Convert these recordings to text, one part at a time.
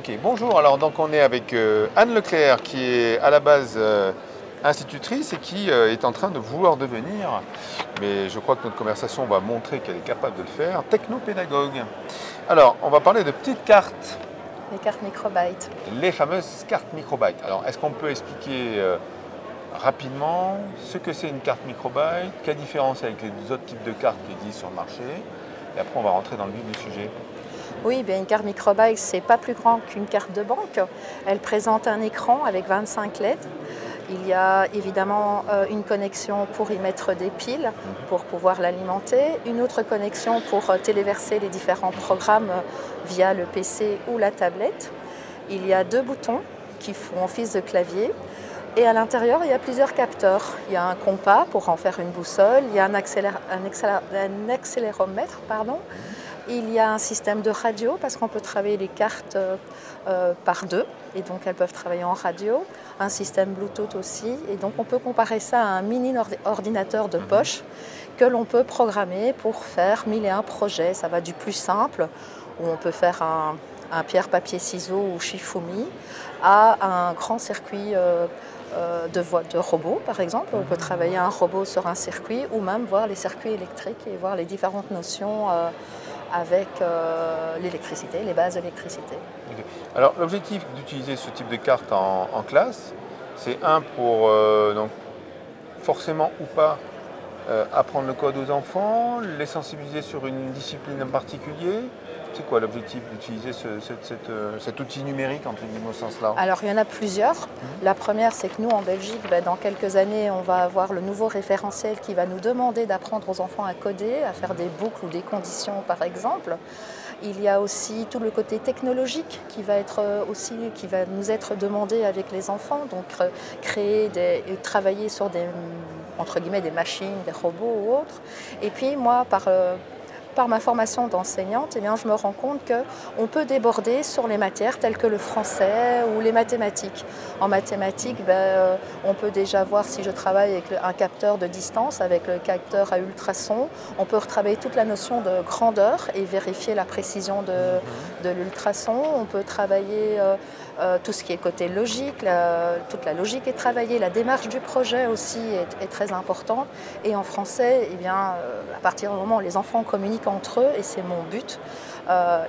Ok, bonjour. Alors donc on est avec Anne Leclerc qui est à la base institutrice et qui est en train de vouloir devenir, mais je crois que notre conversation va montrer qu'elle est capable de le faire, technopédagogue. Alors on va parler de petites cartes. Les cartes microbytes. Les fameuses cartes microbytes. Alors est-ce qu'on peut expliquer rapidement ce que c'est une carte microbyte, quelle différence avec les autres types de cartes qui existent sur le marché, et après on va rentrer dans le vif du sujet. Oui, bien une carte microbyte, c'est pas plus grand qu'une carte de banque. Elle présente un écran avec 25 LED. Il y a évidemment une connexion pour y mettre des piles, pour pouvoir l'alimenter. Une autre connexion pour téléverser les différents programmes via le PC ou la tablette. Il y a deux boutons qui font office de clavier. Et à l'intérieur, il y a plusieurs capteurs. Il y a un compas pour en faire une boussole. Il y a un accéléromètre, pardon. Il y a un système de radio parce qu'on peut travailler les cartes par deux et donc elles peuvent travailler en radio. Un système Bluetooth aussi et donc on peut comparer ça à un mini ordinateur de poche que l'on peut programmer pour faire 1001 projets. Ça va du plus simple où on peut faire un pierre, papier, ciseaux ou Shifumi à un grand circuit de robots, par exemple. On peut travailler un robot sur un circuit ou même voir les circuits électriques et voir les différentes notions avec l'électricité, les bases d'électricité. Okay. Alors l'objectif d'utiliser ce type de carte en classe, c'est pour donc, forcément ou pas apprendre le code aux enfants, les sensibiliser sur une discipline en particulier. C'est quoi l'objectif d'utiliser cet outil numérique entre guillemets au sens là? Alors il y en a plusieurs. La première, c'est que nous en Belgique, dans quelques années, on va avoir le nouveau référentiel qui va nous demander d'apprendre aux enfants à coder, à faire des boucles ou des conditions par exemple. Il y a aussi tout le côté technologique qui va nous être demandé avec les enfants, donc travailler sur entre guillemets des machines, des robots ou autres. Et puis moi, par ma formation d'enseignante, je me rends compte qu'on peut déborder sur les matières telles que le français ou les mathématiques. En mathématiques, on peut déjà voir si je travaille avec un capteur de distance, avec le capteur à ultrasons. On peut retravailler toute la notion de grandeur et vérifier la précision de l'ultrason. On peut travailler tout ce qui est côté logique, toute la logique est travaillée, la démarche du projet aussi est très importante. Et en français, à partir du moment où les enfants communiquent entre eux, et c'est mon but,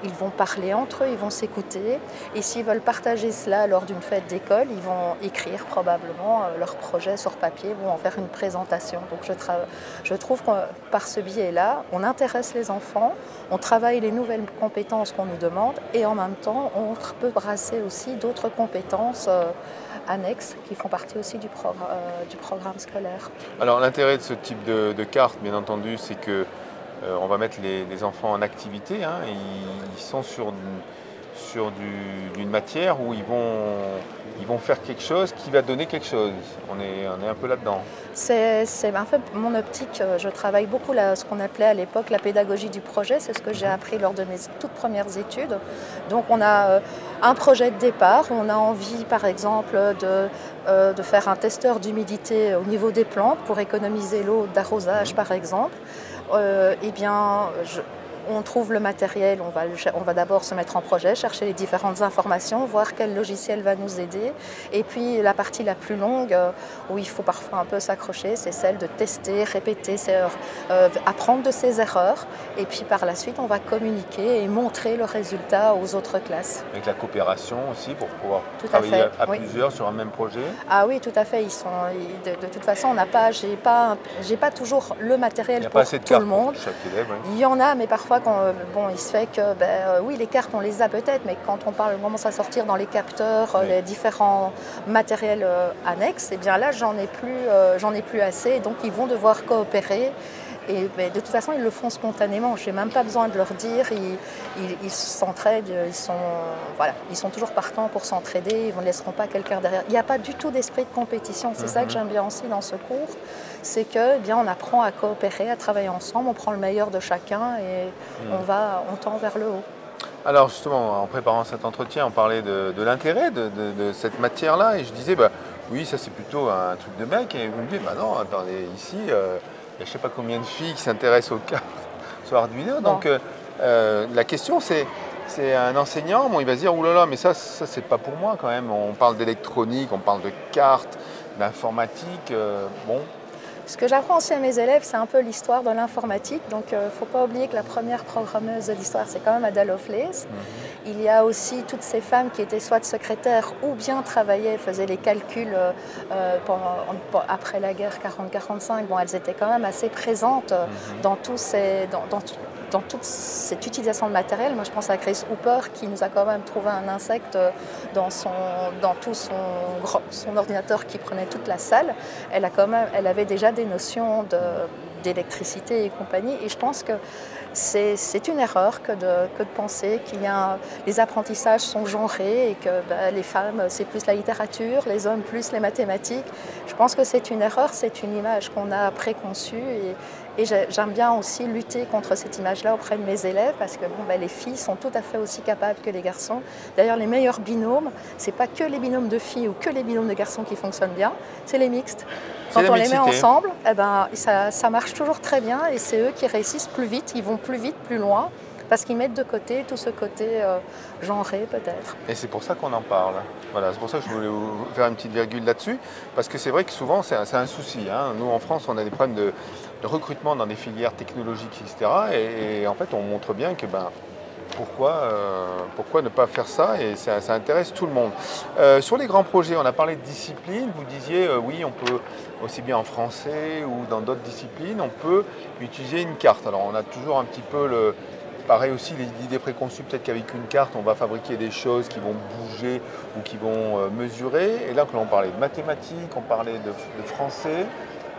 ils vont parler entre eux, ils vont s'écouter. Et s'ils veulent partager cela lors d'une fête d'école, ils vont écrire probablement leur projet sur papier, vont en faire une présentation. Donc je trouve que par ce biais-là, on intéresse les enfants, on travaille les nouvelles compétences qu'on nous demande et en même temps, on peut brasser aussi d'autres compétences annexes qui font partie aussi du programme scolaire. Alors l'intérêt de ce type de carte, bien entendu, c'est que on va mettre les enfants en activité. Ils sont sur d'une matière où ils vont faire quelque chose qui va donner quelque chose. On est un peu là-dedans. C'est un peu mon optique. Je travaille beaucoup ce qu'on appelait à l'époque la pédagogie du projet. C'est ce que j'ai appris lors de mes toutes premières études. Donc on a un projet de départ. On a envie par exemple de faire un testeur d'humidité au niveau des plantes pour économiser l'eau d'arrosage par exemple. On trouve le matériel, on va d'abord se mettre en projet, chercher les différentes informations, voir quel logiciel va nous aider. Et puis la partie la plus longue, où il faut parfois un peu s'accrocher, c'est celle de tester, répéter, apprendre de ses erreurs. Et puis par la suite, on va communiquer et montrer le résultat aux autres classes. Avec la coopération aussi, pour pouvoir travailler à plusieurs sur un même projet? Ah oui, tout à fait. De toute façon, j'ai pas toujours le matériel pour tout le monde. Pour chaque élève, oui. Il y en a, mais parfois, il se fait que, oui, les cartes, on les a peut-être, mais quand on commence à sortir dans les capteurs, les différents matériels annexes, là, j'en ai plus assez, donc ils vont devoir coopérer. Et de toute façon, ils le font spontanément. Je n'ai même pas besoin de leur dire. Ils s'entraident. Ils sont toujours partants pour s'entraider. Ils ne laisseront pas quelqu'un derrière. Il n'y a pas du tout d'esprit de compétition. C'est ça que j'aime bien aussi dans ce cours. C'est on apprend à coopérer, à travailler ensemble. On prend le meilleur de chacun et on tend vers le haut. Alors justement, en préparant cet entretien, on parlait de l'intérêt de cette matière-là. Et je disais, oui, ça c'est plutôt un truc de mec. Et vous me dites, non, attendez, ici... il y a je ne sais pas combien de filles qui s'intéressent aux cartes sur Arduino. Donc la question c'est, c'est un enseignant, bon, il va se dire, oulala, mais ça c'est pas pour moi quand même. On parle d'électronique, on parle de cartes, d'informatique. Bon, Ce que j'apprends aussi à mes élèves, c'est un peu l'histoire de l'informatique. Donc, il ne faut pas oublier que la première programmeuse de l'histoire, c'est quand même Ada Lovelace. Il y a aussi toutes ces femmes qui étaient soit secrétaires ou bien travaillaient, faisaient les calculs après la guerre 40-45. Bon, elles étaient quand même assez présentes dans toute cette utilisation de matériel. Moi, je pense à Grace Hooper qui nous a quand même trouvé un insecte dans tout son ordinateur qui prenait toute la salle. Elle avait déjà des notions d'électricité et compagnie. Et je pense que c'est une erreur que de penser les apprentissages sont genrés et que les femmes, c'est plus la littérature, les hommes plus les mathématiques. Je pense que c'est une erreur, c'est une image qu'on a préconçue et j'aime bien aussi lutter contre cette image-là auprès de mes élèves parce que les filles sont tout à fait aussi capables que les garçons. D'ailleurs, les meilleurs binômes, ce n'est pas que les binômes de filles ou que les binômes de garçons qui fonctionnent bien, c'est les mixtes. Quand on les met ensemble, ça marche toujours très bien et c'est eux qui réussissent plus vite, ils vont plus vite, plus loin, parce qu'ils mettent de côté tout ce côté genré peut-être. Et c'est pour ça qu'on en parle. Voilà, c'est pour ça que je voulais vous faire une petite virgule là-dessus, parce que c'est vrai que souvent c'est un souci. Hein. Nous en France, on a des problèmes de recrutement dans des filières technologiques, etc. Et en fait, on montre bien que pourquoi ne pas faire ça, et ça intéresse tout le monde. Sur les grands projets, on a parlé de discipline, vous disiez oui, on peut aussi bien en français ou dans d'autres disciplines, on peut utiliser une carte. Alors on a toujours un petit peu pareil aussi l'idée préconçue, peut-être qu'avec une carte on va fabriquer des choses qui vont bouger ou qui vont mesurer, et là on parlait de mathématiques, on parlait de français.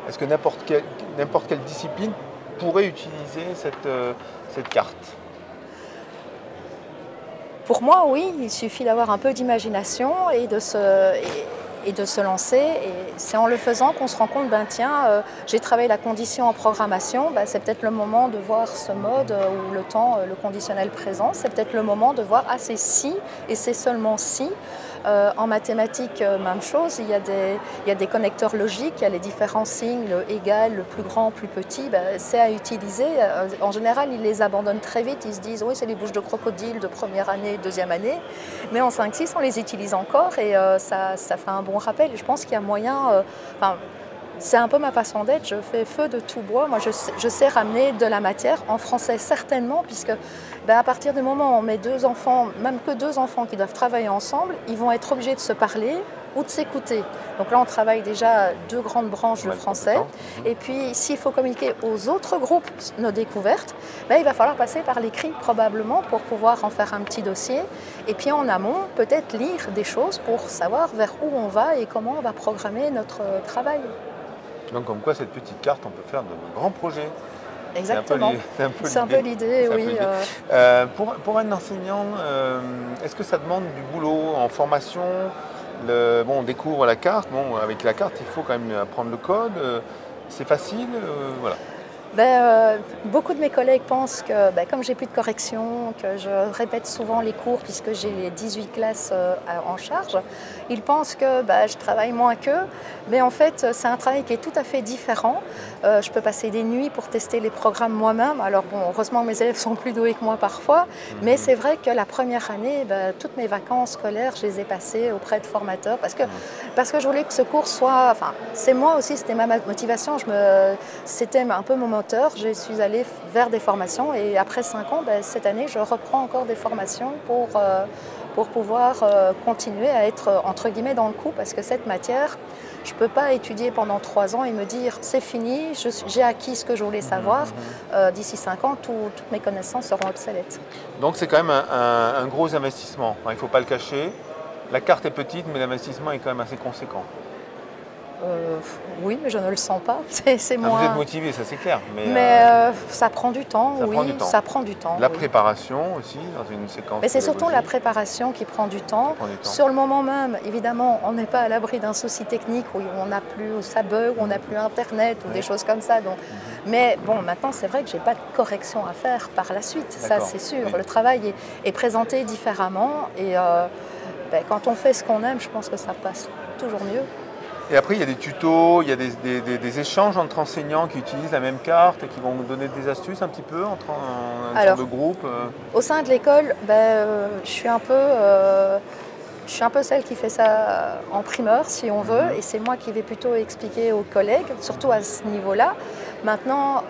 Est-ce que n'importe quelle discipline pourrait utiliser cette carte ? Pour moi, oui, il suffit d'avoir un peu d'imagination et de se lancer. Et c'est en le faisant qu'on se rend compte, j'ai travaillé la condition en programmation, c'est peut-être le moment de voir ce mode où le temps, le conditionnel présent, c'est peut-être le moment de voir, c'est si et c'est seulement si. En mathématiques, même chose, il y a des connecteurs logiques, il y a les différents signes, le égal, le plus grand, plus petit, c'est à utiliser. En général, ils les abandonnent très vite, ils se disent oui, c'est les bouches de crocodile de première année, deuxième année, mais en 5-6, on les utilise encore et ça fait un bon rappel. Je pense qu'il y a moyen, c'est un peu ma façon d'être, je fais feu de tout bois. Moi, je sais ramener de la matière, en français certainement, puisque à partir du moment où on met deux enfants, même que deux enfants qui doivent travailler ensemble, ils vont être obligés de se parler ou de s'écouter. Donc là, on travaille déjà deux grandes branches de français. Et puis, s'il faut communiquer aux autres groupes nos découvertes, il va falloir passer par l'écrit probablement pour pouvoir en faire un petit dossier. Et puis en amont, peut-être lire des choses pour savoir vers où on va et comment on va programmer notre travail. Donc comme quoi, cette petite carte, on peut faire de grands projets. Exactement. C'est un peu l'idée, oui. Pour un enseignant, est-ce que ça demande du boulot en formation? On découvre la carte. Bon, avec la carte, il faut quand même apprendre le code. C'est facile, voilà. Beaucoup de mes collègues pensent que, comme j'ai plus de correction, que je répète souvent les cours puisque j'ai les 18 classes en charge, ils pensent que je travaille moins qu'eux. Mais en fait, c'est un travail qui est tout à fait différent. Je peux passer des nuits pour tester les programmes moi-même. Alors heureusement, mes élèves sont plus doués que moi parfois. Mais c'est vrai que la première année, toutes mes vacances scolaires, je les ai passées auprès de formateurs parce que je voulais que ce cours soit... c'est moi aussi, c'était ma motivation. C'était un peu mon moteur. Je suis allée vers des formations et après 5 ans, cette année, je reprends encore des formations pour pouvoir continuer à être entre guillemets dans le coup parce que cette matière, je ne peux pas étudier pendant 3 ans et me dire c'est fini, j'ai acquis ce que je voulais savoir. D'ici 5 ans, toutes mes connaissances seront obsolètes. Donc c'est quand même un gros investissement, il ne faut pas le cacher. La carte est petite, mais l'investissement est quand même assez conséquent. Oui, mais je ne le sens pas. C'est moins... Vous êtes motivé, ça c'est clair. Mais ça prend du temps, ça prend du temps. La préparation aussi, dans une séquence. Mais c'est surtout la préparation qui prend du temps. Sur le moment même, évidemment, on n'est pas à l'abri d'un souci technique où on n'a plus, où ça bug, où on n'a plus Internet ou des choses comme ça. Donc. Mais maintenant, c'est vrai que je n'ai pas de correction à faire par la suite. Ça, c'est sûr. Oui. Le travail est présenté différemment et quand on fait ce qu'on aime, je pense que ça passe toujours mieux. Et après, il y a des tutos, il y a des échanges entre enseignants qui utilisent la même carte et qui vont donner des astuces un petit peu entre un sorte de groupe. Au sein de l'école, je suis un peu celle qui fait ça en primeur, si on veut, et c'est moi qui vais plutôt expliquer aux collègues, surtout à ce niveau-là. Maintenant,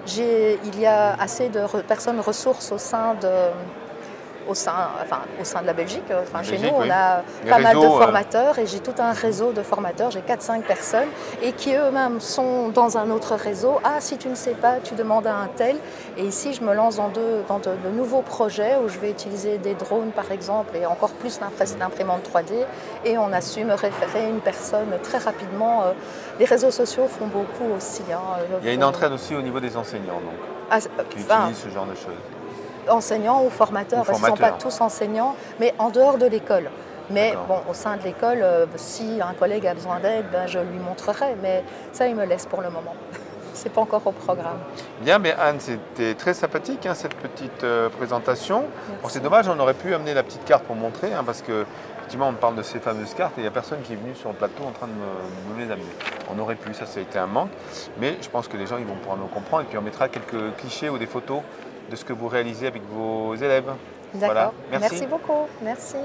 il y a assez de personnes ressources au sein de la Belgique. Chez nous, on a pas mal de formateurs et j'ai tout un réseau de formateurs. J'ai 4-5 personnes et qui eux-mêmes sont dans un autre réseau. Ah, si tu ne sais pas, tu demandes à un tel. Et ici, je me lance dans de nouveaux projets où je vais utiliser des drones, par exemple, et encore plus l'imprimante 3D. Et on a su me référer une personne très rapidement. Les réseaux sociaux font beaucoup aussi. Il y a une entraide aussi au niveau des enseignants qui utilisent ce genre de choses. Enseignants ou formateurs, parce qu'ils ne sont pas tous enseignants, mais en dehors de l'école. Mais bon, au sein de l'école, si un collègue a besoin d'aide, je lui montrerai, mais ça, il me laisse pour le moment. C'est pas encore au programme. Bien, mais Anne, c'était très sympathique cette petite présentation. Bon, c'est dommage, on aurait pu amener la petite carte pour montrer, parce que effectivement, on parle de ces fameuses cartes et il n'y a personne qui est venu sur le plateau en train de nous les amener. On aurait pu, ça a été un manque, mais je pense que les gens ils vont pouvoir nous comprendre et puis on mettra quelques clichés ou des photos de ce que vous réalisez avec vos élèves. D'accord. Voilà. Merci beaucoup. Merci.